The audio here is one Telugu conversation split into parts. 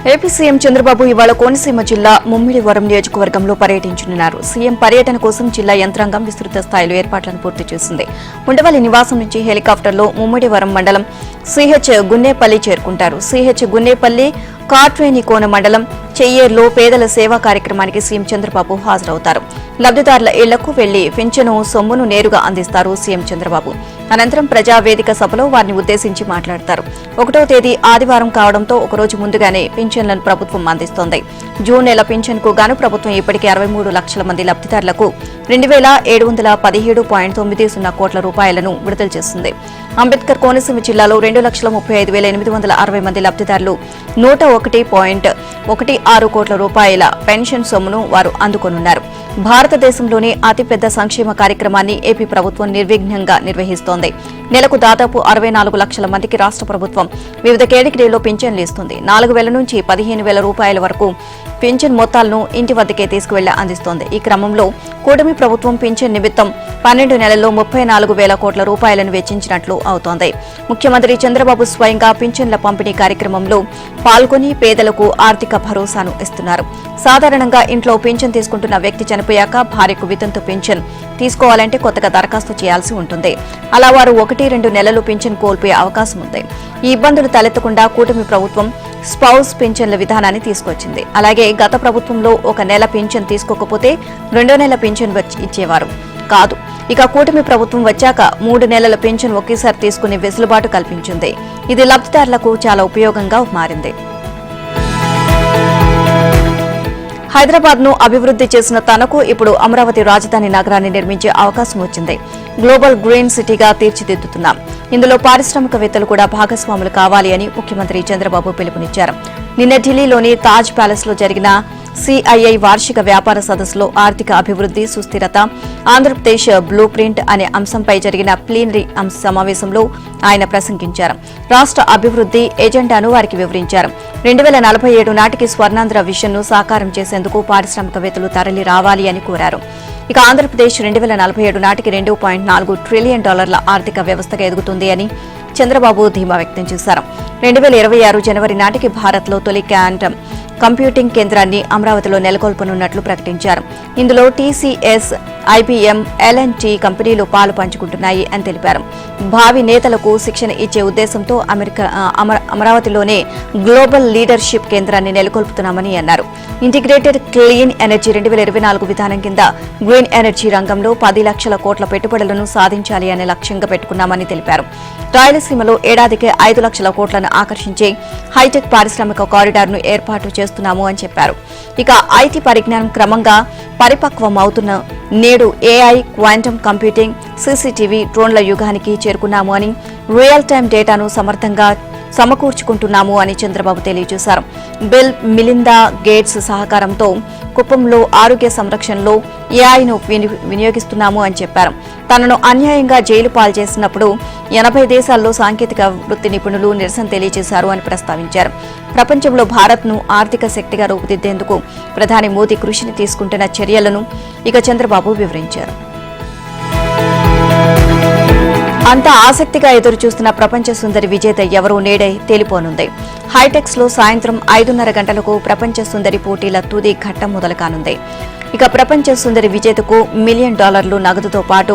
ఏపీ సీఎం చంద్రబాబు ఇవాళ కోనసీమ జిల్లా ముమ్మిడివరం నియోజకవర్గంలో పర్యటించనున్నారు. సీఎం పర్యటన కోసం జిల్లా యంత్రాంగం విస్తృత స్థాయిలో ఏర్పాట్లను పూర్తి చేసింది. ఉండవల్లి నివాసం నుంచి హెలికాప్టర్లో ముమ్మిడివరం మండలం సిహెచ్ గున్నేపల్లి చేరుకుంటారు. సిహెచ్ గున్నేపల్లి కార్ట్వేనికోన మండలం చెయ్యేర్లో పేదల సేవా కార్యక్రమానికి సీఎం చంద్రబాబు హాజరవుతారు. లబ్దిదారుల ఇళ్లకు వెళ్లి పింఛను సొమ్మును నేరుగా అందిస్తారు సీఎం చంద్రబాబు. అనంతరం ప్రజావేదిక సభలో వారిని ఉద్దేశించి మాట్లాడతారు. 1వ తేదీ ఆదివారం కావడంతో ఒకరోజు ముందుగానే పింఛన్లను ప్రభుత్వం అందిస్తోంది. జూన్ నెల పింఛన్కు గాను ప్రభుత్వం ఇప్పటికే 63 లక్షల మంది లబ్దిదారులకు 2,717.90 కోట్ల రూపాయలను విడుదల చేసింది. అంబేద్కర్ కోనసీమ జిల్లాలో 2,35,860 మంది లబ్దిదారులు 101.16 కోట్ల రూపాయల పెన్షన్ సొమ్మును వారు అందుకోనున్నారు. భారతదేశంలోనే అతిపెద్ద సంక్షేమ కార్యక్రమాన్ని ఏపీ ప్రభుత్వం నిర్విఘ్నంగా నిర్వహిస్తోంది. నెలకు దాదాపు 64 లక్షల మందికి రాష్ట్ర ప్రభుత్వం వివిధ కేటగిరీల్లో పింఛన్లు ఇస్తుంది. 4,000 నుంచి 15,000 రూపాయల వరకు పింఛన్ మొత్తాలను ఇంటి వద్దకే తీసుకువెళ్లి అందిస్తోంది. ఈ క్రమంలో కూటమి ప్రభుత్వం పింఛన్ నిమిత్తం 12 నెలల్లో 34,000 కోట్ల రూపాయలను వెచ్చించినట్లు అవుతోంది. ముఖ్యమంత్రి చంద్రబాబు స్వయంగా పింఛన్ల పంపిణీ కార్యక్రమంలో పాల్గొని పేదలకు ఆర్థిక భరోసాను ఇస్తున్నారు. సాధారణంగా ఇంట్లో పింఛన్ తీసుకుంటున్న వ్యక్తి చనిపోయాక భార్యకు వితంతు పింఛన్ తీసుకోవాలంటే కొత్తగా దరఖాస్తు చేయాల్సి ఉంటుంది. అలా వారు 1-2 నెలలు పింఛన్ కోల్పోయే అవకాశం ఉంది. ఈ ఇబ్బందులు తలెత్తకుండా కూటమి ప్రభుత్వం స్పౌస్ పింఛన్ల విధానాన్ని తీసుకొచ్చింది. అలాగే గత ప్రభుత్వంలో 1 నెల పింఛన్ తీసుకోకపోతే 2వ నెల పింఛన్ ఇచ్చేవారు కాదు. ఇక కూటమి ప్రభుత్వం వచ్చాక 3 నెలల పింఛన్ ఒకేసారి తీసుకునే వెసులుబాటు కల్పించింది. ఇది లబ్దిదారులకు చాలా ఉపయోగంగా మారింది. హైదరాబాద్ ను అభివృద్ది చేసిన తనకు ఇప్పుడు అమరావతి రాజధాని నగరాన్ని నిర్మించే అవకాశం వచ్చింది. గ్లోబల్ గ్రీన్ సిటీగా తీర్చిదిద్దుతున్నాం. ఇందులో పారిశ్రామికవేత్తలు కూడా భాగస్వాములు కావాలి అని ముఖ్యమంత్రి చంద్రబాబు పిలుపునిచ్చారు. నిన్న ఢిల్లీలోని తాజ్ ప్యాలెస్ లో జరిగిన సిఐఐ వార్షిక వ్యాపార సదస్సులో ఆర్థిక అభివృద్ది, సుస్థిరత, ఆంధ్రప్రదేశ్ బ్లూ ప్రింట్ అనే అంశంపై జరిగిన ప్లీనరీ సమావేశంలో ఆయన ప్రసంగించారు. రాష్ట్ర అభివృద్ది ఎజెండాను వారికి వివరించారు. 2047 నాటికి స్వర్ణాంధ్ర విజన్ను సాకారం చేసేందుకు పారిశ్రామికవేత్తలు తరలి రావాలి అని కోరారు. ఇక ఆంధ్రప్రదేశ్ 2047 నాటికి $2.4 ట్రిలియన్ ఆర్థిక వ్యవస్థగా ఎదుగుతుంది అని చంద్రబాబు ధీమా వ్యక్తం చేశారు. 2026 జనవరి నాటికి భారత్లో తొలి క్వాంటమ్ కంప్యూటింగ్ కేంద్రాన్ని అమరావతిలో నెలకొల్పనున్నట్లు ప్రకటించారు. ఇందులో టీసీఎస్, ఐబీఎం, ఎల్ఎన్టీ కంపెనీలు పాలు పంచుకుంటున్నాయి అని తెలిపారు. భావి నేతలకు శిక్షణ ఇచ్చే ఉద్దేశంతో అమరావతిలోనే గ్లోబల్ లీడర్షిప్ కేంద్రాన్ని నెలకొల్పుతున్నామని అన్నారు. ఇంటిగ్రేటెడ్ క్లీన్ ఎనర్జీ 2024 విధానం కింద గ్రీన్ ఎనర్జీ రంగంలో 10 లక్షల కోట్ల పెట్టుబడులను సాధించాలి అనే లక్ష్యంగా పెట్టుకున్నామని తెలిపారు. రాయలసీమలో ఏడాదికి 5 లక్షల కోట్లను ఆకర్షించే హైటెక్ పారిశ్రామిక కారిడార్ను ఏర్పాటు చేస్తున్నాము అని చెప్పారు. ఇక ఐటీ పరిజ్ఞానం క్రమంగా పరిపక్వం అవుతున్న నేడు ఏఐ, క్వాంటమ్ కంప్యూటింగ్, సీసీటీవీ, డ్రోన్ల యుగానికి చేరుకున్నాము అని, రియల్ టైం డేటాను సమర్థంగా సమకూర్చుకుంటున్నాము అని చంద్రబాబు తెలియజేశారు. బిల్ మిలిందా గేట్స్ సహకారంతో కుప్పంలో ఆరోగ్య సంరక్షణలో ఏఐను వినియోగిస్తున్నాము అని చెప్పారు. తనను అన్యాయంగా జైలు పాలు చేసినప్పుడు 80 దేశాల్లో సాంకేతిక వృత్తి నిపుణులు నిరసన తెలియజేశారు అని ప్రస్తావించారు. ప్రపంచంలో భారత్ను ఆర్థిక శక్తిగా రూపుదిద్దేందుకు ప్రధాని మోదీ కృషిని తీసుకుంటున్న చర్యలను ఇక చంద్రబాబు వివరించారు. అంతా ఆసక్తిగా ఎదురుచూస్తున్న ప్రపంచ సుందరి విజేత ఎవరో నేడే తేలిపోనుంది. హైటెక్స్ లో సాయంత్రం 5:30 గంటలకు ప్రపంచ సుందరి పోటీల తుది ఘట్టం మొదలు కానుంది. ఇక ప్రపంచ సుందరి విజేతకు $1 మిలియన్ నగదుతో పాటు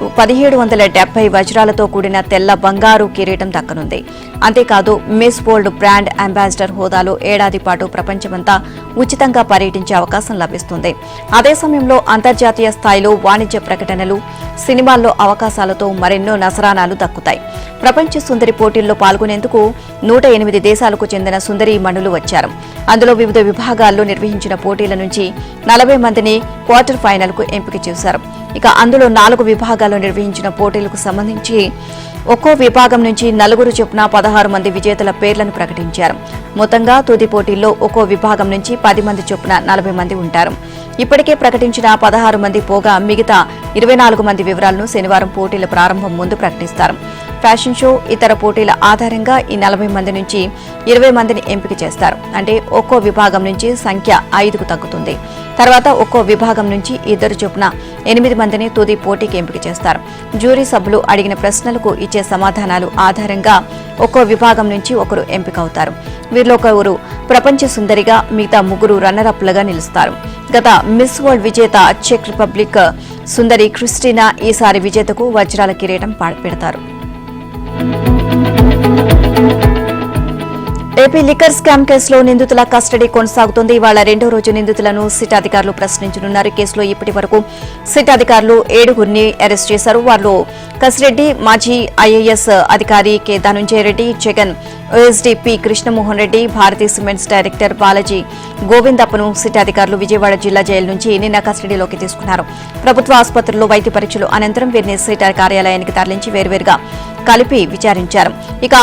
1770 వజ్రాలతో కూడిన తెల్ల బంగారు కిరీటం దక్కనుంది. అంతేకాదు మిస్ వరల్డ్ బ్రాండ్ అంబాసిడర్ హోదాలో ఏడాది పాటు ప్రపంచమంతా ఉచితంగా పర్యటించే అవకాశం లభిస్తుంది. అదే సమయంలో అంతర్జాతీయ స్థాయిలో వాణిజ్య ప్రకటనలు, సినిమాల్లో అవకాశాలతో మరెన్నో నజరానాలు దక్కుతాయి. ప్రపంచ సుందరి పోటీల్లో పాల్గొనేందుకు 108 దేశాలకు చెందిన సుందరీమణులు వచ్చారు. అందులో వివిధ విభాగాల్లో నిర్వహించిన పోటీల నుంచి 40 మందిని క్వార్టర్ ఫైనల్ కు ఎంపిక చేశారు. ఇక అందులో 4 విభాగాల్లో నిర్వహించిన పోటీలకు సంబంధించి ఒక్కో విభాగం నుంచి 4 చొప్పున 16 మంది విజేతల పేర్లను ప్రకటించారు. మొత్తంగా తుది పోటీల్లో ఒక్కో విభాగం నుంచి 10 మంది చొప్పున 40 మంది ఉంటారు. ఇప్పటికే ప్రకటించిన 16 మంది పోగా మిగతా 24 మంది వివరాలను శనివారం పోటీల ప్రారంభం ముందు ప్రకటిస్తారు. ఫ్యాషన్ షో, ఇతర పోటీల ఆధారంగా ఈ 40 మంది నుంచి 20 మందిని ఎంపిక చేస్తారు. అంటే ఒక్కో విభాగం నుంచి సంఖ్య 5కు తగ్గుతుంది. తర్వాత ఒక్కో విభాగం నుంచి 2 చొప్పున 8 మందిని తుది పోటీకి ఎంపిక చేస్తారు. జ్యూరీ సభ్యులు అడిగిన ప్రశ్నలకు ఇచ్చే సమాధానాలు ఆధారంగా ఒక్కో విభాగం నుంచి ఒకరు ఎంపికవుతారు. వీరిలో ఒకరు ప్రపంచ సుందరిగా, మిగతా ముగ్గురు రన్నరప్లుగా నిలుస్తారు. గత మిస్ వరల్డ్ విజేత చెక్ రిపబ్లిక్ సుందరి క్రిస్టినా ఈసారి విజేతకు వజ్రాల కిరీటం పెడతారు. ఏపీ లిక్కర్ స్కామ్ కేసులో నిందితుల కస్టడీ కొనసాగుతోంది. ఇవాళ రెండో రోజు నిందితులను సిట్ అధికారులు ప్రశ్నించనున్నారు. కేసులో ఇప్పటి వరకు సిట్ అధికారులు 7గురిని అరెస్ట్ చేశారు. వారిలో కసిరెడ్డి, మాజీ ఐఏఎస్ అధికారి K Dhanunjaya Reddy, Jagan OSD P Krishnamohan Reddy, Bharathi cements director Balaji గోవిందప్పను సిట్ అధికారులు విజయవాడ జిల్లా జైలు నుంచి నిన్న కస్టడీలోకి తీసుకున్నారు. ప్రభుత్వ ఆసుపత్రుల్లో వైద్య పరీక్షలు అనంతరం వీరిని సిట్ కార్యాలయానికి తరలించి వేర్వేరుగా కలిపి విచారించారు. ఇక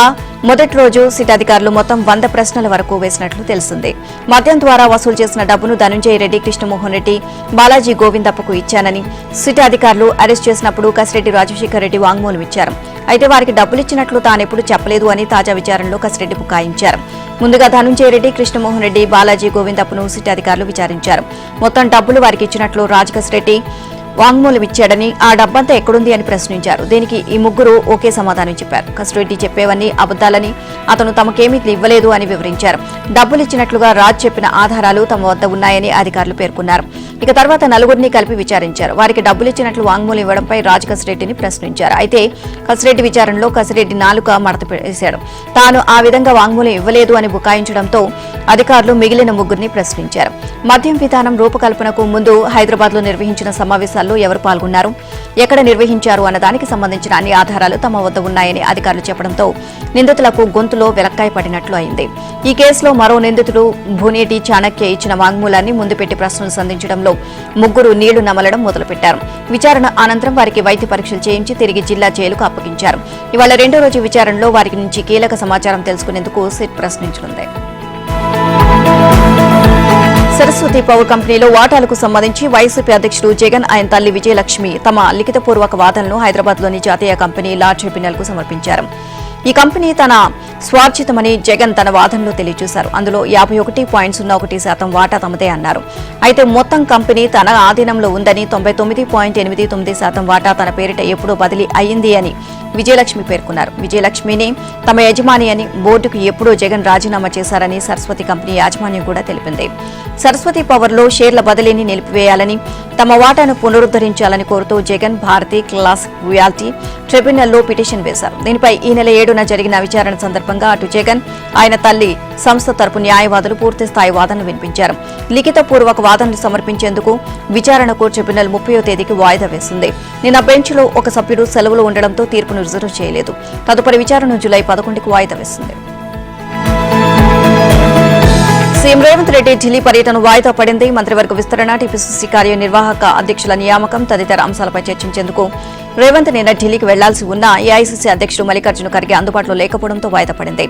మొదటి రోజు సిట్ అధికారులు మొత్తం 100 ప్రశ్నల వరకు వేసినట్లు తెలిసింది. మద్యం ద్వారా వసూలు చేసిన డబ్బును ధనుంజయ రెడ్డి, కృష్ణమోహన్ రెడ్డి, బాలాజీ గోవిందప్పకు ఇచ్చానని సిట్ అధికారులు అరెస్ట్ చేసినప్పుడు కసిరెడ్డి రాజశేఖర్ రెడ్డి వాంగ్మూలం ఇచ్చారు. అయితే వారికి డబ్బులిచ్చినట్లు తానెప్పుడు చెప్పలేదు అని తాజా విచారణలో కసిరెడ్డి బుకాయించారు. ముందుగా ధనుంజయ రెడ్డి, కృష్ణమోహన్ రెడ్డి, బాలాజీ గోవిందప్పను సిట్ అధికారులు విచారించారు. మొత్తం డబ్బులు వారికి ఇచ్చినట్లు రాజకసిరెడ్డి వాంగ్మూలం ఇచ్చాడని, ఆ డబ్బంతా ఎక్కడుంది అని ప్రశ్నించారు. దీనికి ఈ ముగ్గురు ఒకే సమాధానం చెప్పారు. కసిరెడ్డి చెప్పేవన్నీ అబద్దాలని, అతను తమకేమీ ఇవ్వలేదు అని వివరించారు. డబ్బులిచ్చినట్లుగా రాజ్ చెప్పిన ఆధారాలు తమ వద్ద ఉన్నాయని అధికారులు పేర్కొన్నారు. ఇక తర్వాత నలుగురిని కలిపి విచారించారు. వారికి డబ్బులిచ్చినట్లు వాంగ్మూలం ఇవ్వడంపై రాజ్ కసిరెడ్డిని ప్రశ్నించారు. అయితే కసిరెడ్డి విచారణలో కసిరెడ్డి నాలుక మడత వేశాడు. తాను ఆ విధంగా వాంగ్మూలం ఇవ్వలేదు అని బుకాయించడంతో అధికారులు మిగిలిన ముగ్గురిని ప్రశ్నించారు. మద్యం విధానం రూపకల్పనకు ముందు హైదరాబాద్లో నిర్వహించిన సమావేశాల్లో ఎవరు పాల్గొన్నారు, ఎక్కడ నిర్వహించారు అన్న దానికి సంబంధించిన అన్ని ఆధారాలు తమ వద్ద ఉన్నాయని అధికారులు చెప్పడంతో నిందితులకు గొంతులో వెలక్కాయ పడినట్లు అయింది. ఈ కేసులో మరో నిందితుడు భునేటి చాణక్య ఇచ్చిన వాంగ్మూలాన్ని ముందు పెట్టి ప్రశ్నలు సంధించడంలో ముగ్గురు నీళ్లు నమలడం మొదలుపెట్టారు. విచారణ అనంతరం వారికి వైద్య పరీక్షలు చేయించి తిరిగి జిల్లా జైలుకు అప్పగించారు. ఇవాళ రెండో రోజు విచారణలో వారికి నుంచి కీలక సమాచారం తెలుసుకునేందుకు సిట్ ప్రశ్నించనుంది. సరస్వతి పవర్ కంపెనీలో వాటాలకు సంబంధించి వైసీపీ అధ్యక్షుడు జగన్, ఆయన తల్లి విజయలక్ష్మి తమ లిఖితపూర్వక వాదనను హైదరాబాద్లోని జాతీయ కంపెనీ లా ట్రిబ్యునల్కు సమర్పించారు. ఈ కంపెనీ తన స్వార్జితమని జగన్ తన వాదనలో తెలియజేశారు. అందులో 51.01% వాటా తమదే అన్నారు. అయితే మొత్తం కంపెనీ తన ఆధీనంలో ఉందని, 99.89% వాటా తన పేరిట ఎప్పుడో బదిలీ అయ్యింది అని విజయలక్ష్మి పేర్కొన్నారు. విజయలక్ష్మిని తమ యజమాని అని, బోర్డుకు ఎప్పుడో జగన్ రాజీనామా చేశారని సరస్వతి కంపెనీ యాజమాన్యం కూడా తెలిపింది. సరస్వతి పవర్లో షేర్ల బదిలీని నిలిపివేయాలని, తమ వాటాను పునరుద్దరించాలని కోరుతూ జగన్ భారతీ క్లాసిక్ రియాలిటీ ట్రిబ్యునల్లో పిటిషన్ వేశారు. దీనిపై ఈ నెల 7న జరిగిన విచారణ సందర్భంగా అటు జగన్, ఆయన తల్లి సంస్థ తరపు న్యాయవాదులు పూర్తిస్థాయి వాదనలు వినిపించారు. లిఖితపూర్వక వాదనలు సమర్పించేందుకు విచారణకు ట్రిబ్యునల్ 30వ తేదీకి వాయిదా వేసింది. నిన్న బెంచ్లో ఒక సభ్యుడు సెలవులో ఉండడంతో తీర్పును రిజర్వ్ చేయలేదు. తదుపరి విచారణను జూలై 11కు వాయిదా వేసింది. సీఎం రేవంత్ రెడ్డి ఢిల్లీ పర్యటన వాయిదా పడింది. మంత్రివర్గ విస్తరణ, టీపీసీసీ కార్యనిర్వాహక అధ్యక్షుల నియామకం తదితర అంశాలపై చర్చించేందుకు రేవంత్ నిన్న ఢిల్లీకి వెళ్లాల్సి ఉన్న ఏఐసీసీ అధ్యక్షుడు మల్లికార్జున ఖర్గే అందుబాటులో లేకపోవడంతో వాయిదా పడింది.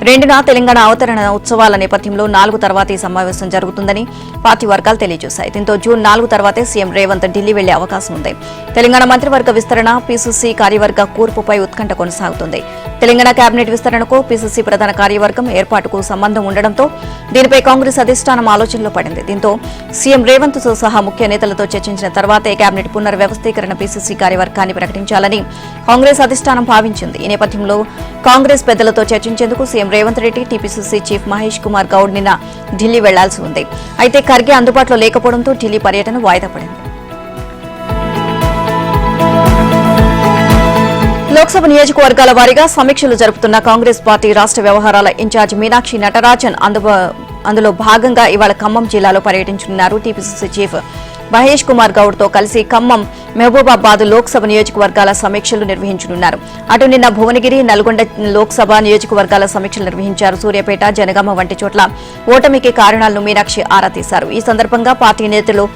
2న తెలంగాణ అవతరణ ఉత్సవాల నేపథ్యంలో 4 తర్వాత ఈ సమావేశం జరుగుతుందని పార్టీ వర్గాలు తెలియజేశాయి. దీంతో జూన్ 4 తర్వాతే సీఎం రేవంత్ ఢిల్లీ వెళ్లే అవకాశం ఉంది. తెలంగాణ మంత్రివర్గ విస్తరణ, పీసీసీ కార్యవర్గ కూర్పుపై ఉత్కంఠ కొనసాగుతుంది. తెలంగాణ కేబినెట్ విస్తరణకు పీసీసీ ప్రధాన కార్యవర్గం ఏర్పాటుకు సంబంధం ఉండడంతో దీనిపై కాంగ్రెస్ అధిష్టానం ఆలోచనలో పడింది. దీంతో సీఎం రేవంత్ తో సహా ముఖ్య నేతలతో చర్చించిన తర్వాతే కేబినెట్ పునర్వ్యవస్థీకరణ పీసీసీ కార్యవర్గాన్ని ప్రకటించాలని కాంగ్రెస్ అధిష్టానం భావించింది. ఈ నేపథ్యంలో కాంగ్రెస్ పెద్దలతో చర్చించేందుకు CM Revanth Reddy, TPCC chief Mahesh Kumar Goud నిన్న ఢిల్లీ వెళ్లాల్సి ఉంది. అయితే ఖర్గే అందుబాటులో లేకపోవడంతో ఢిల్లీ పర్యటన వాయిదా పడింది. లోక్సభ నియోజకవర్గాల వారీగా సమీక్షలు జరుపుతున్న కాంగ్రెస్ పార్టీ రాష్ట్ర వ్యవహారాల ఇన్ఛార్జ్ మీనాక్షి నటరాజన్ అందులో భాగంగా ఇవాళ ఖమ్మం జిల్లాలో పర్యటించనున్నారు. టీపీసీసీ చీఫ్ మహేష్ కుమార్ గౌడ్ తో కలిసి ఖమ్మం, మహబూబాబాద్ లోక్సభ నియోజకవర్గాల సమీక్షలు నిర్వహించనున్నారు. అటు నిన్న భువనగిరి, నల్గొండ లోక్సభ నియోజకవర్గాల సమీక్షలు నిర్వహించారు. సూర్యాపేట, జనగామ వంటి చోట్ల ఓటమికి కారణాలను మీనాక్షి ఆరా తీశారు. ఈ సందర్భంగా పార్టీ నేతలు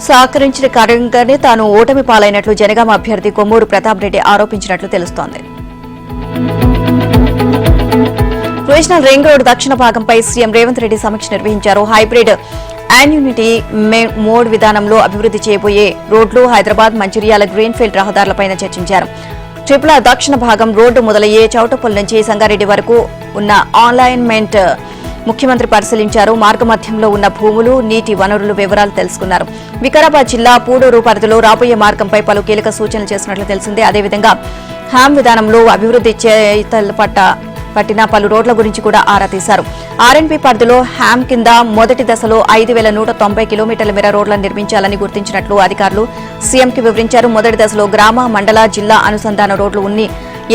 సహకరించిన కారణంగానే తాను ఓటమి పాలైనట్లు జనగామ అభ్యర్థి కొమ్మూరు ప్రతాప్ రెడ్డి ఆరోపించినట్లు తెలుస్తోంది. రీజనల్ రింగ్ రోడ్ దక్షిణ భాగంపై సీఎం రేవంత్ రెడ్డి సమీక్ష నిర్వహించారు. హైబ్రిడ్ యాన్యునిటీ మోడ్ విధానంలో అభివృద్ది చేయబోయే రోడ్లు, హైదరాబాద్ మంచిర్యాల గ్రీన్ఫీల్డ్ రహదారులపై చర్చించారు. ట్రిపుల్ దక్షిణ భాగం రోడ్డు మొదలయ్యే చౌటపల్లి నుంచి సంగారెడ్డి వరకు ఉన్న అలైన్మెంట్ ముఖ్యమంత్రి పరిశీలించారు. మార్గమధ్యంలో ఉన్న భూములు, నీటి వనరుల వివరాలు తెలుసుకున్నారు. వికారాబాద్ జిల్లా పూడూరు పరిధిలో రాబోయే మార్గంపై పలు కీలక సూచనలు చేసినట్లు తెలిసిందే. అదేవిధంగా హ్యామ్ విధానంలో అభివృద్ది చేతలపట్ట పట్టిన పలు రోడ్ల గురించి కూడా ఆరా తీశారు. ఆర్ఎన్బి పరిధిలో హ్యామ్ కింద మొదటి దశలో 5,190 కిలోమీటర్ల మేర రోడ్లను నిర్మించాలని గుర్తించినట్లు అధికారులు సీఎంకి వివరించారు. మొదటి దశలో గ్రామ, మండల, జిల్లా అనుసంధాన రోడ్లు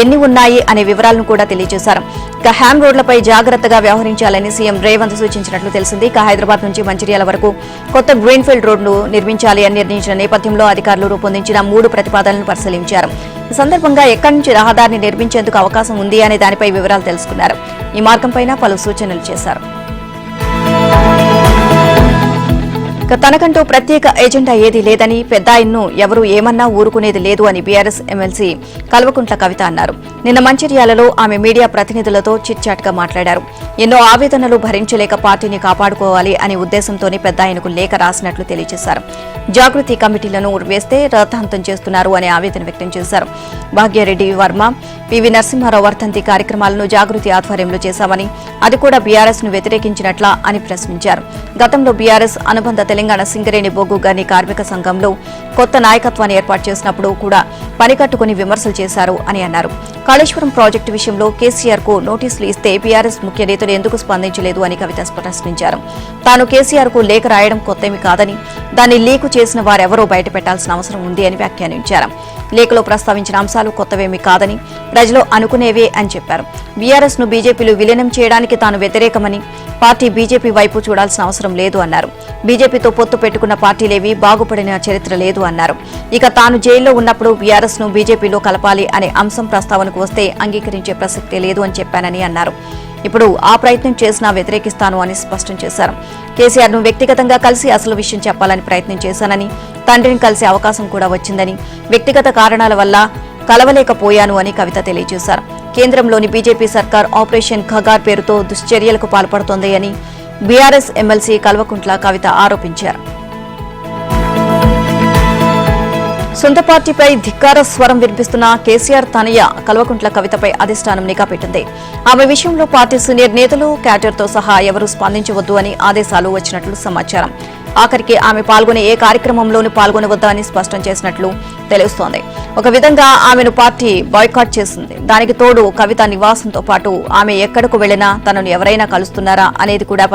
ఎన్ని ఉన్నాయి అనే వివరాలను కూడా తెలియజేశారు. ఇక హ్యామ్ రోడ్లపై జాగ్రత్తగా వ్యవహరించాలని సీఎం రేవంత్ సూచించినట్లు తెలిసింది. ఇక హైదరాబాద్ నుంచి మంచిర్యాల వరకు కొత్త గ్రీన్ఫీల్డ్ రోడ్లు నిర్మించాలి అని నిర్ణయించిన నేపథ్యంలో అధికారులు రూపొందించిన 3 ప్రతిపాదనలను పరిశీలించారు. ఈ సందర్భంగా ఎక్కడి నుంచి రహదారిని నిర్మించేందుకు అవకాశం ఉంది అనే దానిపై వివరాలు తెలుసుకున్నారు. ఈ మార్గంపైన పలు సూచనలు చేశారు. తనకంటూ ప్రత్యేక ఎజెండా ఏదీ లేదని, పెద్దాయన్ను ఎవరూ ఏమన్నా ఊరుకునేది లేదు అని బీఆర్ఎస్ ఎమ్మెల్సీ కల్వకుంట్ల కవిత అన్నారు. నిన్న మంచిర్యాలలో ఆమె మీడియా ప్రతినిధులతో చిట్చాట్గా మాట్లాడారు. ఎన్నో ఆవేదనలు భరించలేక పార్టీని కాపాడుకోవాలి అనే ఉద్దేశంతోనే పెద్దాయనకు లేఖ రాసినట్లు తెలియజేశారు. జాగృతి కమిటీలను వేస్తే రథాంతం చేస్తున్నారు అనే ఆవేదన వ్యక్తం చేశారు. భాగ్యారెడ్డి, వర్మ, పివి నరసింహారావు వర్ధంతి కార్యక్రమాలను జాగృతి ఆధ్వర్యంలో చేశామని, అది కూడా బీఆర్ఎస్ ను వ్యతిరేకించినట్లా అని ప్రశ్నించారు. గతంలో బీఆర్ఎస్ అనుబంధ తెలంగాణ సింగరేణి బొగ్గు గని కార్మిక సంఘంలో కొత్త నాయకత్వాన్ని ఏర్పాటు చేసినప్పుడు కూడా పనికట్టుకుని విమర్శలు చేశారు అని అన్నారు. కాళేశ్వరం ప్రాజెక్టు విషయంలో కేసీఆర్ కు నోటీసులు ఇస్తే బీఆర్ఎస్ ముఖ్య నేతలు ఎందుకు స్పందించలేదు అని కవిత ప్రశ్నించారు. తాను కేసీఆర్ కు లేఖ రాయడం కొత్తేమీ కాదని, దాన్ని లీకు చేసిన వారెవరో బయటపెట్టాల్సిన అవసరం ఉంది అని వ్యాఖ్యానించారు. లేఖలో ప్రస్తావించిన అంశాలు కొత్తవేమీ కాదని, ప్రజలు అనుకునేవే అని చెప్పారు. బీఆర్ఎస్ ను బీజేపీలో విలీనం చేయడానికి తాను వ్యతిరేకమని, పార్టీ బీజేపీ వైపు చూడాల్సిన అవసరం లేదు అన్నారు. బీజేపీతో పొత్తు పెట్టుకున్న పార్టీలేవి బాగుపడిన చరిత్ర లేదు అన్నారు. ఇక తాను జైల్లో ఉన్నప్పుడు బీఆర్ఎస్ ను బీజేపీలో కలపాలి అనే అంశం ప్రస్తావనకు వస్తే అంగీకరించే ప్రసక్తే లేదు అని చెప్పానని అన్నారు. ఇప్పుడు ఆ ప్రయత్నం చేసినా వ్యతిరేకిస్తాను అని స్పష్టం చేశారు. కేసీఆర్ ను వ్యక్తిగతంగా కలిసి అసలు విషయం చెప్పాలని ప్రయత్నం చేశానని, తండ్రిని కలిసే అవకాశం కూడా వచ్చిందని, వ్యక్తిగత కారణాల వల్ల కలవలేకపోయాను అని కవిత తెలియజేశారు. కేంద్రంలోని బీజేపీ సర్కార్ ఆపరేషన్ ఖగార్ పేరుతో దుశ్చర్యలకు పాల్పడుతోంది అని బీఆర్ఎస్ ఎమ్మెల్సీ కల్వకుంట్ల కవిత ఆరోపించారు. సొంత పార్టీపై ధిక్కార స్వరం వినిపిస్తున్న కేసీఆర్ తనయ కల్వకుంట్ల కవితపై అధిష్టానం నిఘా పెట్టింది. ఆమె విషయంలో పార్టీ సీనియర్ నేతలు, క్యాడర్తో సహా ఎవరూ స్పందించవద్దు అని ఆదేశాలు వచ్చినట్లు సమాచారం. ఆఖరికి ఆమె పాల్గొనే ఏ కార్యక్రమంలోనూ పాల్గొనవద్దని స్పష్టం చేసినట్లు తెలుస్తోంది. ఒక విధంగా ఆమెను పార్టీ బాయ్కాట్ చేసింది. దానికి తోడు కవిత నివాసంతో పాటు ఆమె ఎక్కడకు వెళ్లినా తనను ఎవరైనా కలుస్తున్నారా అనేది కూడా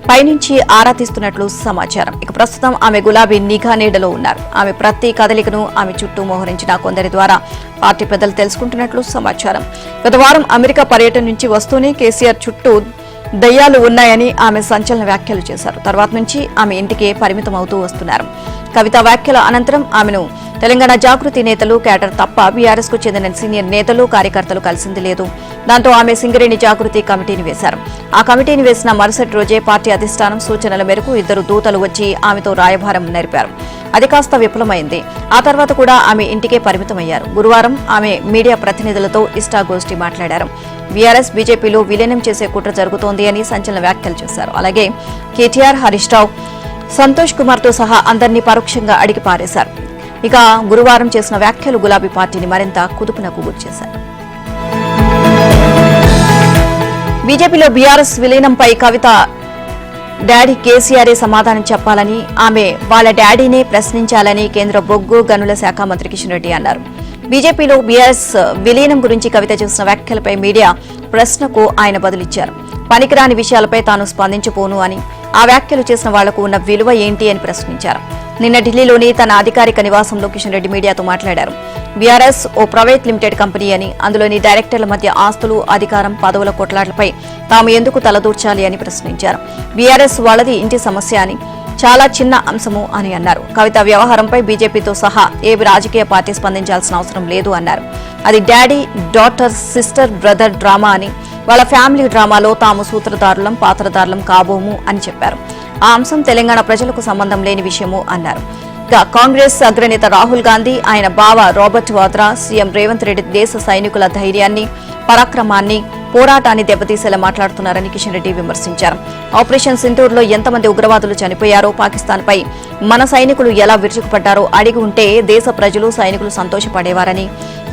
పైనుంచి ఆరా తీస్తున్నట్లు సమాచారం. ఇక ప్రస్తుతం ఆమె గులాబీ నిఘా నీడలో ఉన్నారు. ఆమె ప్రతి కదలికను ఆమె చుట్టూ మోహరించిన కొందరి ద్వారా పార్టీ పెద్దలు తెలుసుకుంటున్నట్లు సమాచారం. గత వారం అమెరికా పర్యటన నుంచి వస్తూనే కేసీఆర్ చుట్టూ దయ్యాలు ఉన్నాయని ఆమె సంచలన వ్యాఖ్యలు చేశారు. తర్వాత నుంచి ఆమె ఇంటికే పరిమితం అవుతూ వస్తున్నారు. కవిత వ్యాఖ్యల అనంతరం ఆమెను తెలంగాణ జాగృతి నేతలు, క్యాడర్ తప్ప బీఆర్ఎస్ కు చెందిన సీనియర్ నేతలు, కార్యకర్తలు కలిసింది లేదు. దాంతో ఆమె సింగరేణి జాగృతి కమిటీని వేశారు. ఆ కమిటీని వేసిన మరుసటి రోజే పార్టీ అధిష్టానం సూచనల మేరకు 2 దూతలు వచ్చి ఆమెతో రాయబారం నడిపారు. అది కాస్త విఫలమైంది. ఆ తర్వాత కూడా ఆమె ఇంటికే పరిమితమయ్యారు. గురువారం ఆమె మీడియా ప్రతినిధులతో ఇష్టాగోష్ఠి మాట్లాడారు. బీఆర్ఎస్ బీజేపీలో విలీనం చేసే కుట్ర జరుగుతోంది అని సంచలన వ్యాఖ్యలు చేశారు. అలాగే కేటీఆర్, హరీష్ రావు, సంతోష్ కుమార్ తో సహా అందరినీ పరోక్షంగా అడిగి పారేశారు. ఇక గురువారం చేసిన వ్యాఖ్యలు గులాబీ పార్టీని మరింత కుదుపునకు గురిచేశారు. బీజేపీలో బీఆర్ఎస్ విలీనంపై కవిత డాడీ కేసీఆరే సమాధానం చెప్పాలని, ఆమె వాళ్ళ డాడీనే ప్రశ్నించాలని కేంద్ర బొగ్గు గనుల శాఖ మంత్రి కిషన్ రెడ్డి అన్నారు. బీజేపీలో బీఆర్ఎస్ విలీనం గురించి కవిత చేసిన వ్యాఖ్యలపై మీడియా ప్రశ్నకు ఆయన బదులిచ్చారు. పనికిరాని విషయాలపై తాను స్పందించబోను అని, ఆ వ్యాఖ్యలు చేసిన వాళ్లకు ఉన్న విలువ ఏంటి అని ప్రశ్నించారు. నిన్న ఢిల్లీలోని తన అధికారిక నివాసంలో కిషన్ రెడ్డి మీడియాతో మాట్లాడారు. బీఆర్ఎస్ ఓ ప్రైవేట్ లిమిటెడ్ కంపెనీ అని, అందులోని డైరెక్టర్ల మధ్య ఆస్తులు, అధికారం, పదవుల కొట్లాటలపై తాము ఎందుకు తలదూర్చాలి అని ప్రశ్నించారు. బీఆర్ఎస్ వాళ్ళది ఇంటి సమస్య అని, చాలా చిన్న అంశము అని అన్నారు. కవిత వ్యవహారంపై బీజేపీతో సహా ఏ రాజకీయ పార్టీ స్పందించాల్సిన అవసరం లేదు అన్నారు. అది daddy, daughter, sister, brother drama అని, వాళ్ళ ఫ్యామిలీ డ్రామాలో తాము సూత్రధారులం, పాత్రధారులం కాబోము అని చెప్పారు. ఆ అంశం తెలంగాణ ప్రజలకు సంబంధం లేని విషయము అన్నారు. కాంగ్రెస్ అగ్రనేత రాహుల్ గాంధీ, ఆయన బావ రాబర్ట్ వాద్రా, సీఎం రేవంత్ రెడ్డి దేశ సైనికుల ధైర్యాన్ని, పరాక్రమాన్ని, పోరాటాన్ని దెబ్బతీసేలా మాట్లాడుతున్నారని కిషన్ రెడ్డి విమర్శించారు. ఆపరేషన్ సింధూర్లో ఎంతమంది ఉగ్రవాదులు చనిపోయారో, పాకిస్తాన్పై మన సైనికులు ఎలా విరుచుకుపడ్డారో అడిగి ఉంటే దేశ ప్రజలు, సైనికులు సంతోషపడేవారని,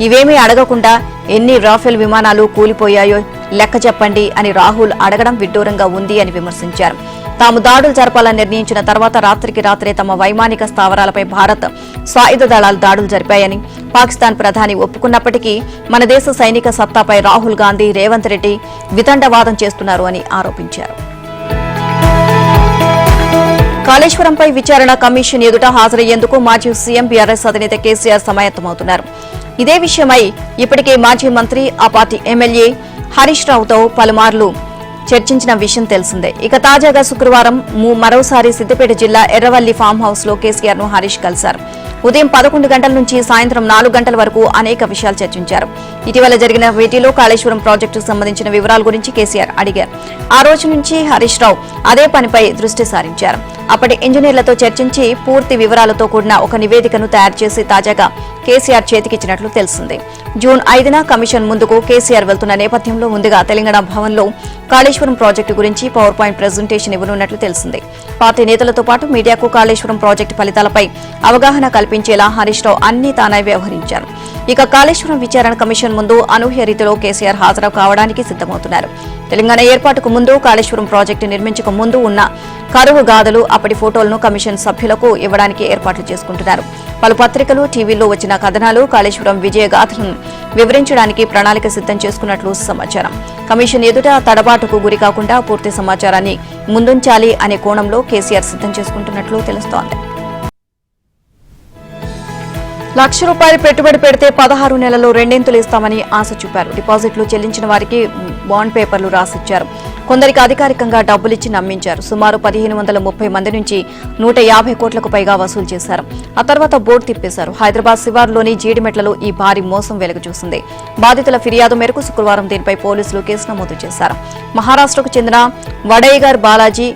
ఇవేమీ అడగకుండా ఎన్ని రాఫెల్ విమానాలు కూలిపోయాయో లెక్క చెప్పండి అని రాహుల్ అడగడం విడ్డూరంగా ఉంది అని విమర్శించారు. తాము దాడులు జరపాలని నిర్ణయించిన తర్వాత రాత్రికి రాత్రే తమ వైమానిక స్థావరాలపై భారత్ సాయుధ దళాలు దాడులు జరిపాయని పాకిస్తాన్ ప్రధాని ఒప్పుకున్నప్పటికీ మన దేశ సైనిక సత్తాపై రాహుల్ గాంధీ, రేవంత్ రెడ్డి వితండవాదం చేస్తున్నారు అని ఆరోపించారు. కాళేశ్వరంపై విచారణ కమిషన్ ఎదుట హాజరయ్యేందుకు మాజీ సీఎం బీఆర్ఎస్ అధినేత కేసీఆర్ సమాయత్తమవుతున్నారు. ఇదే విషయమై ఇప్పటికే మాజీ మంత్రి, ఆ పార్టీ ఎమ్మెల్యే హరీష్ రావుతో పలుమార్లు చర్చించిన విషయం తెలిసిందే. ఇక తాజాగా శుక్రవారం మరోసారి సిద్దిపేట జిల్లా ఎర్రవల్లి ఫామ్ హౌస్ లో కేసీఆర్ ను హరీష్ కలిశారు. ఉదయం 11 గంటల నుంచి సాయంత్రం 4 గంటల వరకు అనేక విషయాలు చర్చించారు. ఇటీవల జరిగిన భేటీలో కాళేశ్వరం ప్రాజెక్టుకు సంబంధించిన వివరాల గురించి కేసీఆర్ అడిగారు. ఆ రోజు నుంచి హరీష్ రావు అదే పనిపై దృష్టి సారించారు. అప్పటి ఇంజనీర్లతో చర్చించి పూర్తి వివరాలతో కూడిన ఒక నివేదికను తయారు చేసి తాజాగా కేసీఆర్ చేతికిచ్చినట్లు తెలిసింది. జూన్ 5న కమిషన్ ముందుకు కేసీఆర్ వెళ్తున్న నేపథ్యంలో ముందుగా తెలంగాణ భవన్లో కాళేశ్వరం ప్రాజెక్టు గురించి పవర్ పాయింట్ ప్రెజెంటేషన్ ఇవ్వనున్నట్లు తెలిసింది. పార్టీ నేతలతో పాటు మీడియాకు కాళేశ్వరం ప్రాజెక్టు ఫలితాలపై అవగాహన కల్పించేలా హరీష్ రావు అన్ని తానే వ్యవహరించారు. ఇక కాళేశ్వరం విచారణ కమిషన్ ముందు అనూహ్య రీతిలో కేసీఆర్ హాజరు కావడానికి సిద్దమవుతున్నారు. తెలంగాణ ఏర్పాటుకు ముందు, కాళేశ్వరం ప్రాజెక్టు నిర్మించక ముందు ఉన్న కరువు గాథలు, అప్పటి ఫోటోలను కమిషన్ సభ్యులకు ఇవ్వడానికి ఏర్పాట్లు చేసుకుంటున్నారు. పలు పత్రికలు, టీవీల్లో వచ్చిన కథనాలు కాళేశ్వరం విజయగాథను వివరించడానికి ప్రణాళిక సిద్దం చేసుకున్నట్లు సమాచారం. కమిషన్ ఎదుట తడబాటుకు గురి కాకుండా పూర్తి సమాచారాన్ని ముందుంచాలి అనే కోణంలో కేసీఆర్ సిద్దం చేసుకుంటున్నట్లు తెలుస్తోంది. ₹1,00,000 పెట్టుబడి పెడితే 16 నెలల్లో రెండింతలు ఇస్తామని ఆశ చూపారు. డిపాజిట్లు చెల్లించిన వారికి బాండ్ పేపర్లు రాసిచ్చారు. కొందరికి అధికారికంగా డబ్బులిచ్చి నమ్మించారు. సుమారు 1530 మంది నుంచి 150 కోట్లకు పైగా వసూలు చేశారు. ఆ తర్వాత బోర్డు తిప్పేశారు. హైదరాబాద్ శివారులోని జీడిమెట్లలో ఈ భారీ మోసం వెలుగు చూసింది. బాధితుల ఫిర్యాదు మేరకు శుక్రవారం దీనిపై పోలీసులు కేసు నమోదు చేశారు. మహారాష్ట్రకు చెందిన వడైగర్ బాలాజీ,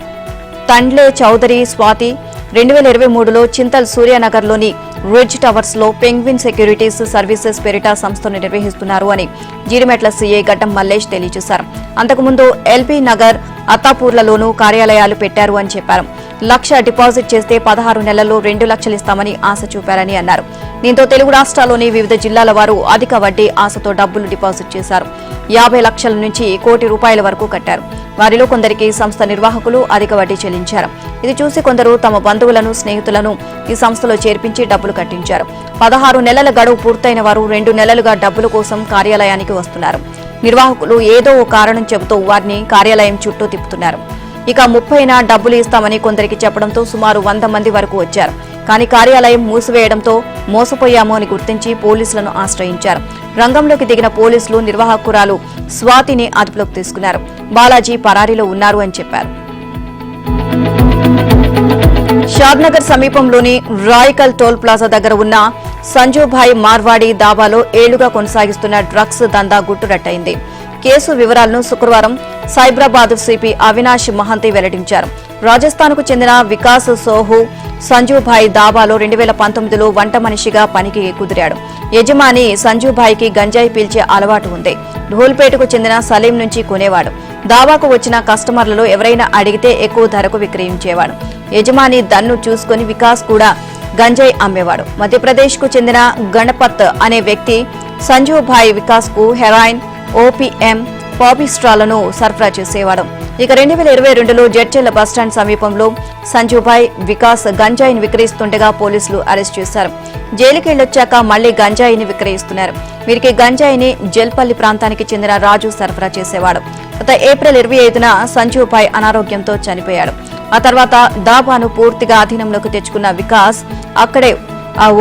తండ్లే చౌదరి స్వాతి 2023లో చింతల్ సూర్యానగర్లోని రిడ్జ్ టవర్స్ లో పెంగ్విన్ సెక్యూరిటీస్ సర్వీసెస్ పేరిట సంస్థను నిర్వహిస్తున్నారు అని జీడిమెట్ల సీఐ గడ్డం మల్లేష్ తెలియజేశారు. అంతకుముందు ఎల్బీ నగర్, అత్తాపూర్లలోనూ కార్యాలయాలు పెట్టారు అని చెప్పారు. 1,00,000 డిపాజిట్ చేస్తే 16 నెలల్లో 2 లక్షలు ఇస్తామని ఆశ చూపారని అన్నారు. దీంతో తెలుగు రాష్ట్రాల్లోని వివిధ జిల్లాల వారు అధిక వడ్డీ ఆశతో డబ్బులు డిపాజిట్ చేశారు. 50 లక్షల నుంచి ₹1 కోటి వరకు కట్టారు. వారిలో కొందరికి సంస్థ నిర్వాహకులు అధిక వడ్డీ చెల్లించారు. ఇది చూసి కొందరు తమ బంధువులను, స్నేహితులను ఈ సంస్థలో చేర్పించి డబ్బులు కట్టించారు. 16 నెలల గడువు పూర్తయిన వారు 2 నెలలుగా డబ్బుల కోసం కార్యాలయానికి వస్తున్నారు. నిర్వాహకులు ఏదో ఓ కారణం చెబుతూ వారిని కార్యాలయం చుట్టూ తిప్పుతున్నారు. ఇక 30న డబ్బులు ఇస్తామని కొందరికి చెప్పడంతో సుమారు 100 మంది వరకు వచ్చారు. కానీ కార్యాలయం మూసివేయడంతో మోసపోయామో అని గుర్తించి పోలీసులను ఆశ్రయించారు. రంగంలోకి దిగిన పోలీసులు నిర్వాహకురాలు స్వాతిని అదుపులోకి తీసుకున్నారు. బాలాజీ పరారీలో ఉన్నారు అని చెప్పారు. షాద్నగర్ సమీపంలోని రాయ్కల్ టోల్ ప్లాజా దగ్గర ఉన్న సంజుభాయ్ మార్వాడి దాబాలో ఏళ్లుగా కొనసాగిస్తున్న డ్రగ్స్ దందా గుట్టురట్టయింది. కేసు వివరాలను శుక్రవారం సైబరాబాద్ సిపి అవినాష్ మహంతి వెల్లడించారు. రాజస్థాన్కు చెందిన వికాస్ సోహు సంజుభాయ్ దాబాలో 2019లో వంట మనిషిగా పనికి కుదిరాడు. యజమాని సంజుభాయ్కి గంజాయి పీల్చే అలవాటు ఉంది. ధూల్పేటకు చెందిన సలీం నుంచి కొనేవాడు. దాబాకు వచ్చిన కస్టమర్లలో ఎవరైనా అడిగితే ఎక్కువ ధరకు విక్రయించేవాడు. యజమాని దన్ను చూసుకుని వికాస్ కూడా గంజాయి అమ్మేవాడు. మధ్యప్రదేశ్కు చెందిన గణపత్ అనే వ్యక్తి సంజుభాయ్ వికాస్ కు హెరాయిన్, ఓపీఎం, పాపిస్ట్రాలను సరఫరా చేసేవాడు. ఇక 2022లో జడ్చెల్ల బస్టాండ్ సమీపంలో సంజుభాయ్, వికాస్ గంజాయిని విక్రయిస్తుండగా పోలీసులు అరెస్ట్ చేశారు. జైలుకెళ్లొచ్చాక మళ్లీ గంజాయిని విక్రయిస్తున్నారు. వీరికి గంజాయిని జల్పల్లి ప్రాంతానికి చెందిన రాజు సరఫరా చేసేవాడు. గత ఏప్రిల్ 25న సంజుభాయ్ అనారోగ్యంతో చనిపోయాడు. ఆ తర్వాత దాబాను పూర్తిగా అధీనంలోకి తెచ్చుకున్న వికాస్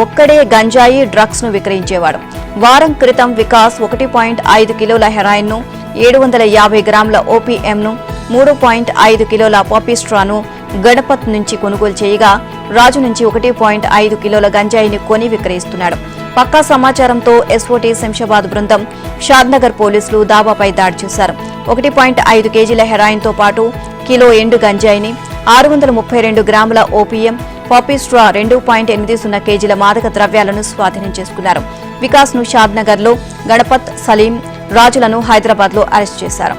ఒక్కడే గంజాయి, డ్రగ్స్ ను విక్రయించేవాడు. వారం క్రితం వికాస్ 1.5 కిలోల హెరాయిన్ ను, 750 గ్రాముల ఓపీఎం ను, 3.5 కిలోల పాపిస్ట్రాను గణపత్ నుంచి కొనుగోలు చేయగా రాజు నుంచి 1.5 కిలోల గంజాయిని కొని విక్రయిస్తున్నాడు. పక్కా సమాచారంతో ఎస్ఓటీ శంషాబాద్ బృందం, షాద్నగర్ పోలీసులు దాబాపై దాడి చేశారు. 1.5 కేజీల హెరాయిన్ తో పాటు కిలో ఎండు గంజాయిని, 632 గ్రాముల ఓపీఎం, పాపిస్ట్రా 2.80 కేజీల మాదక ద్రవ్యాలను స్వాధీనం చేసుకున్నారు. వికాస్ ను షాద్నగర్ లో, గణపత్, సలీం, రాజులను హైదరాబాద్ లో అరెస్ట్ చేశారు.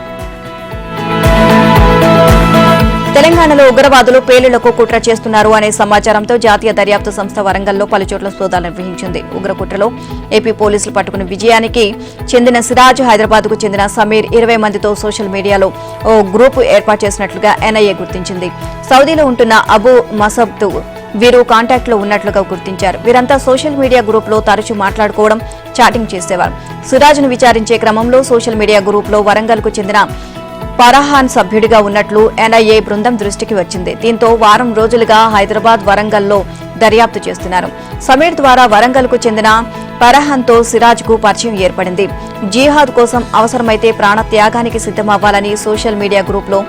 తెలంగాణలో ఉగ్రవాదులు పేలుళ్లకు కుట్ర చేస్తున్నారు అనే సమాచారంతో జాతీయ దర్యాప్తు సంస్థ వరంగల్లో పలుచోట్ల సోదాలు నిర్వహించింది. ఉగ్రకుట్రలో ఏపీ పోలీసులు పట్టుకున్న విజయానికి చెందిన సిరాజ్, హైదరాబాద్ కు చెందిన సమీర్ 20 మందితో సోషల్ మీడియాలో ఓ గ్రూపు ఏర్పాటు చేసినట్లుగా ఎన్ఐఏ గుర్తించింది. సౌదీలో ఉంటున్న అబూ మసబ్తో వీరు కాంటాక్ట్ లో ఉన్నట్లుగా గుర్తించారు. వీరంతా సోషల్ మీడియా గ్రూప్ లో తరచూ మాట్లాడుకోవడం, చాటింగ్ చేసేవారు. సిరాజ్ ను విచారించే క్రమంలో సోషల్ మీడియా గ్రూప్ లో వరంగల్ కు చెందిన ఫరహాన్ సభ్యుడిగా ఉన్నట్లు ఎన్ఐఏ బృందం దృష్టికి వచ్చింది. దీంతో వారం రోజులుగా హైదరాబాద్, వరంగల్లో దర్యాప్తు చేస్తున్నారు. సమీర్ ద్వారా వరంగల్ కు చెందిన ఫరహాన్ తో సిరాజ్ కు పరిచయం ఏర్పడింది. జిహాద్ కోసం అవసరమైతే ప్రాణ త్యాగానికి సిద్దమవ్వాలని సోషల్ మీడియా గ్రూప్ లో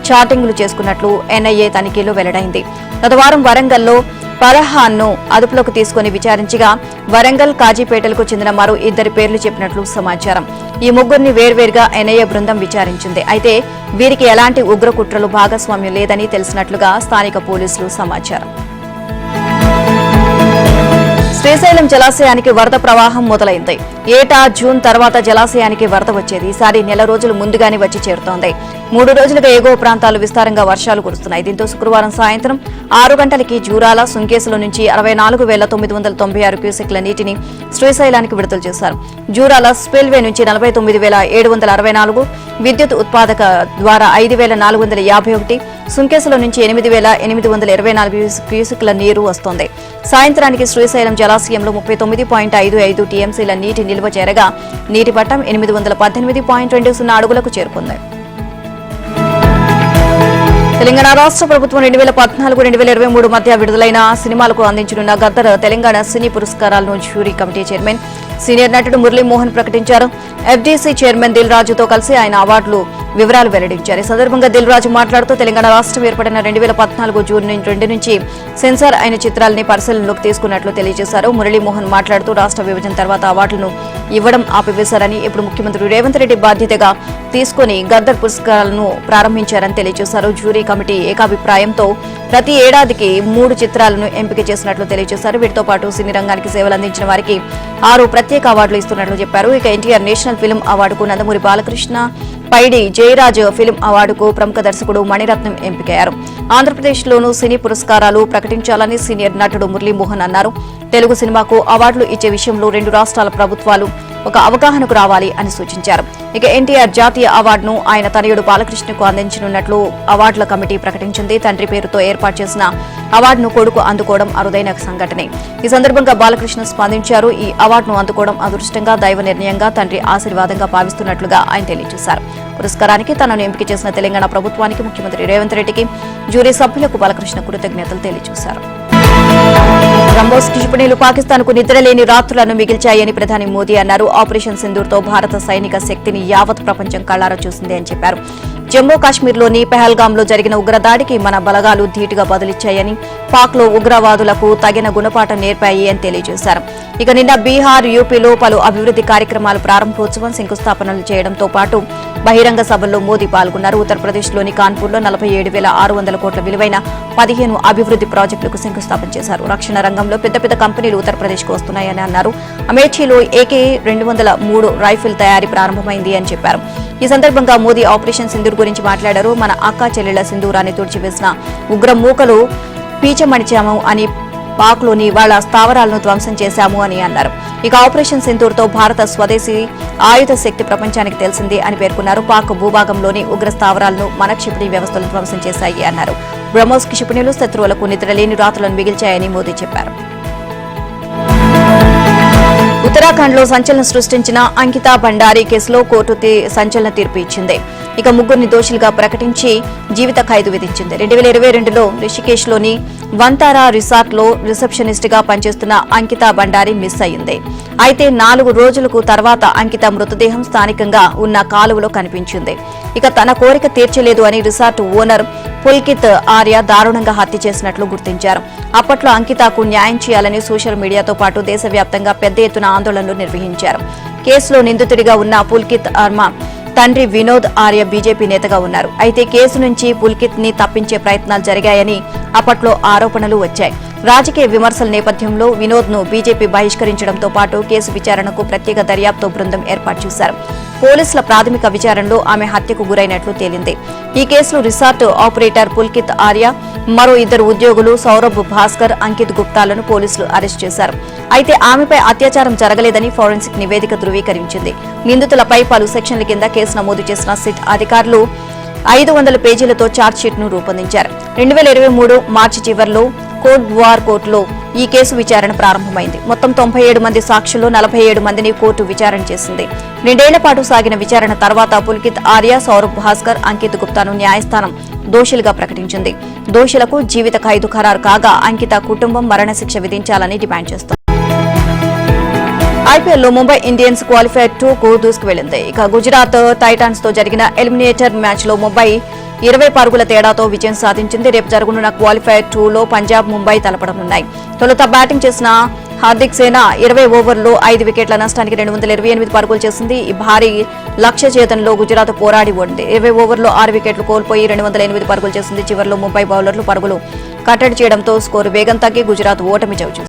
చాటింగ్లు చేసుకున్నట్లు ఎన్ఐఏ తనిఖీలో వెల్లడైంది. గత వారం వరంగల్లో ఫరహాన్ ను అదుపులోకి తీసుకుని విచారించగా వరంగల్, కాజీపేటలకు చెందిన మరో 2 పేర్లు చెప్పినట్లు సమాచారం. ఈ ముగ్గురిని వేర్వేరుగా ఎన్ఐఏ బృందం విచారించింది. అయితే వీరికి ఎలాంటి ఉగ్రకుట్రలు భాగస్వామ్యం లేదని తెలిసినట్లుగా స్థానిక పోలీసులు సమాచారం. శ్రీశైలం జలాశయానికి వరద ప్రవాహం మొదలైంది. ఏటా జూన్ తర్వాత జలాశయానికి వరద వచ్చేది. ఈసారి నెల రోజులు ముందుగానే వచ్చి చేరుతోంది. 3 రోజులుగా ఎగువ ప్రాంతాలు విస్తారంగా వర్షాలు కురుస్తున్నాయి. దీంతో శుక్రవారం సాయంత్రం 6 గంటలకి జూరాల, సుంకేసుల నుంచి 64,996 క్యూసెక్ల నీటిని శ్రీశైలానికి విడుదల చేశారు. జూరాల స్పిల్వే నుంచి 49,764, విద్యుత్ ఉత్పాదక ద్వారా 5,451, సుంకేసుల నుంచి 8,824 క్యూసెక్ల నీరు వస్తోంది. సాయంత్రానికి శ్రీశైలం జలాశయంలో 39.55 టీఎంసీల నీటి నిల్వ చేరగా నీటి మట్టం 818.20 అడుగులకు చేరుకుంది. తెలంగాణ రాష్ట్ర ప్రభుత్వం 2014-2023 మధ్య విడుదలైన సినిమాలకు అందించనున్న గద్దర్ తెలంగాణ సినీ పురస్కారాలను జ్యూరీ కమిటీ చైర్మన్, సీనియర్ నటుడు మురళీమోహన్ ప్రకటించారు. ఎఫ్డీసీ చైర్మన్ దిల్ రాజుతో కలిసి ఆయన అవార్డులు వివరాలు వెల్లడించారు. ఈ సందర్భంగా దిల్ రాజు మాట్లాడుతూ తెలంగాణ రాష్ట్రం ఏర్పడిన 2014 జూన్ 2 నుంచి సెన్సార్ అయిన చిత్రాలని పరిశీలనలోకి తీసుకున్నట్లు తెలియజేశారు. మురళీమోహన్ మాట్లాడుతూ రాష్ట్ర విభజన తర్వాత అవార్డులను ఇవ్వడం ఆపివేశారని, ఇప్పుడు ముఖ్యమంత్రి రేవంత్ రెడ్డి బాధ్యతగా తీసుకుని గద్దర్ పురస్కారాలను ప్రారంభించారని తెలియజేశారు. జ్యూరీ కమిటీ ఏకాభిప్రాయంతో ప్రతి ఏడాదికి 3 చిత్రాలను ఎంపిక చేసినట్లు తెలియజేశారు. వీటితో పాటు సినీ రంగానికి సేవలు అందించిన వారికి 6 ప్రత్యేక అవార్డులు ఇస్తున్నట్లు చెప్పారు. ఇక ఎన్టీఆర్ నేషనల్ ఫిల్మ్ అవార్డుకు నందమూరి బాలకృష్ణ, పైడి జయరాజ్ ఫిల్మ్ అవార్డుకు ప్రముఖ దర్శకుడు మణిరత్నం ఎంపికయ్యారు. ఆంధ్రప్రదేశ్లోనూ సినీ పురస్కారాలు ప్రకటించాలని సీనియర్ నటుడు మురళీమోహన్ అన్నారు. తెలుగు సినిమాకు అవార్డులు ఇచ్చే విషయంలో 2 రాష్ట్రాల ప్రభుత్వాలు ఒక అవగాహనకు రావాలి అని సూచించారు. ఇక ఎన్టీఆర్ జాతీయ అవార్డును ఆయన తనయుడు బాలకృష్ణకు అందించనున్నట్లు అవార్డుల కమిటీ ప్రకటించింది. తండ్రి పేరుతో ఏర్పాటు చేసిన అవార్డును కొడుకు అందుకోవడం అరుదైన సంఘటనే. ఈ సందర్భంగా బాలకృష్ణ స్పందించారు. ఈ అవార్డును అందుకోవడం అదృష్టంగా, దైవ నిర్ణయంగా, తండ్రి ఆశీర్వాదంగా భావిస్తున్నట్లుగా ఆయన తెలియజేశారు. పురస్కారానికి తనను ఎంపిక చేసిన తెలంగాణ ప్రభుత్వానికి, ముఖ్యమంత్రి రేవంత్ రెడ్డికి, జ్యూరీ సభ్యులకు బాలకృష్ణ కృతజ్ఞతలు తెలియజేశారు. బ్రహ్మోస్ క్షిపణులు పాకిస్తాన్కు నిద్రలేని రాత్రులను మిగిల్చాయని ప్రధాని మోదీ అన్నారు. ఆపరేషన్ సింధూర్తో భారత సైనిక శక్తిని యావత్ ప్రపంచం కళ్లారా చూసింది అని చెప్పారు. జమ్మూ కాశ్మీర్లోని పెహల్గాంలో జరిగిన ఉగ్రదాడికి మన బలగాలు ధీటుగా బదులిచ్చాయని, పాక్లో ఉగ్రవాదులకు తగిన గుణపాఠం నేర్పాయి అని తెలియజేశారు. ఇక నిన్న బీహార్, యూపీలో పలు అభివృద్ది కార్యక్రమాలు ప్రారంభోత్సవం, శంకుస్థాపనలు చేయడంతో పాటు బహిరంగ సభల్లో మోదీ పాల్గొన్నారు. ఉత్తరప్రదేశ్లోని కాన్పూర్లో 47,600 కోట్ల విలువైన 15 అభివృద్ది ప్రాజెక్టులకు శంకుస్థాపన చేశారు. రక్షణ రంగంలో పెద్ద పెద్ద కంపెనీలు ఉత్తరప్రదేశ్కు వస్తున్నాయని అన్నారు. అమేఠీలో AK-203 రైఫిల్ తయారీ ప్రారంభమైంది అని చెప్పారు. ఈ సందర్భంగా మోదీ ఆపరేషన్ సింధూర్ గురించి మాట్లాడారు. మన అక్కా చెల్లెళ్ల సింధూరాన్ని తుడిచివేసిన ఉగ్ర మూకలు పీచమణిచాము అని, పాక్లోని వాళ్ల స్థావరాలను ధ్వంసం చేశాము అని అన్నారు. ఇక ఆపరేషన్ సింధూర్తో భారత స్వదేశీ ఆయుధ శక్తి ప్రపంచానికి తెలిసింది అని పేర్కొన్నారు. పాక్ భూభాగంలోని ఉగ్ర స్థావరాలను మన క్షిపణి వ్యవస్థలు ధ్వంసం చేశాయి అన్నారు. బ్రహ్మోస్ క్షిపణులు శత్రువులకు నిద్రలేని రాత్రులను మిగిల్చాయని మోదీ చెప్పారు. ఉత్తరాఖండ్లో సంచలనం సృష్టించిన అంకితా భండారీ కేసులో కోర్టు సంచలన తీర్పు ఇచ్చింది. ఇక ముగ్గురిని దోషులుగా ప్రకటించి జీవిత ఖైదు విధించింది. 2022లో రిషికేశ్లోని వంతారా రిసార్ట్లో రిసెప్షనిస్ట్ గా పనిచేస్తున్న అంకితా భండారీ మిస్ అయింది. అయితే 4 రోజులకు తర్వాత అంకిత మృతదేహం స్థానికంగా ఉన్న కాలువలో కనిపించింది. ఇక తన కోరిక తీర్చలేదు అని రిసార్ట్ ఓనర్ పుల్కిత్ ఆర్య దారుణంగా హత్య చేసినట్లు గుర్తించారు. అప్పట్లో అంకితకు న్యాయం చేయాలని సోషల్ మీడియాతో పాటు దేశవ్యాప్తంగా పెద్ద ఎత్తున ఆందోళనలు నిర్వహించారు. కేసులో నిందితుడిగా ఉన్న పుల్కిత్ ఆర్మ తండ్రి వినోద్ ఆర్య బీజేపీ నేతగా ఉన్నారు. అయితే కేసు నుంచి పుల్కిత్ ని తప్పించే ప్రయత్నాలు జరిగాయని అప్పట్లో ఆరోపణలు వచ్చాయి. రాజకీయ విమర్శల నేపథ్యంలో వినోద్ను బీజేపీ బహిష్కరించడంతో పాటు కేసు విచారణకు ప్రత్యేక దర్యాప్తు బృందం ఏర్పాటు చేశారు. పోలీసుల ప్రాథమిక విచారణలో ఆమె హత్యకు గురైనట్లు తేలింది. ఈ కేసులో రిసార్ట్ ఆపరేటర్ పుల్కిత్ ఆర్య, మరో 2 ఉద్యోగులు సౌరభ్ భాస్కర్, అంకిత్ గుప్తాలను పోలీసులు అరెస్ట్ చేశారు. అయితే ఆమెపై అత్యాచారం జరగలేదని ఫోరెన్సిక్ నివేదిక ధృవీకరించింది. నిందితులపై పలు సెక్షన్ల కింద కేసు నమోదు చేసిన సిట్ అధికారులు 500 పేజీలతో ఛార్జ్షీట్ను రూపొందించారు. 2023 మార్చి చివర్లో కోట్ ద్వార్ కోర్టులో ఈ కేసు విచారణ ప్రారంభమైంది. మొత్తం 97 మంది సాక్షుల్లో 47 మందిని కోర్టు విచారణ చేసింది. 2 ఏళ్ల పాటు సాగిన విచారణ తర్వాత పుల్కిత్ ఆర్య, సౌరభ్ భాస్కర్, అంకిత్ గుప్తాను న్యాయస్థానం దోషులుగా ప్రకటించింది. దోషులకు జీవిత ఖైదు ఖరారు కాగా అంకిత కుటుంబం మరణశిక్ష విధించాలని డిమాండ్ చేస్తోంది. ఐపీఎల్లో ముంబై ఇండియన్స్ క్వాలిఫైర్ 2కు దూసుకువెళ్లింది. ఇక గుజరాత్ టైటాన్స్ తో జరిగిన ఎలిమినేటర్ మ్యాచ్ లో ముంబై 20 పరుగుల తేడాతో విజయం సాధించింది. రేపు జరగనున్న క్వాలిఫైర్ 2లో పంజాబ్, ముంబై తలపడనున్నాయి. తొలుత బ్యాటింగ్ చేసిన హార్దిక్ సేన 20 ఓవర్లో 5 వికెట్ల నష్టానికి 228 పరుగులు చేసింది. ఈ భారీ లక్ష్య ఛేదనలో గుజరాత్ పోరాడి ఓడింది. 20 ఓవర్లో 6 వికెట్లు కోల్పోయి 208 పరుగులు చేసింది. చివరిలో ముంబై బౌలర్లు పరుగులు కట్టడి చేయడంతో స్కోరు వేగం తగ్గి గుజరాత్ ఓటమి చవిచూసింది.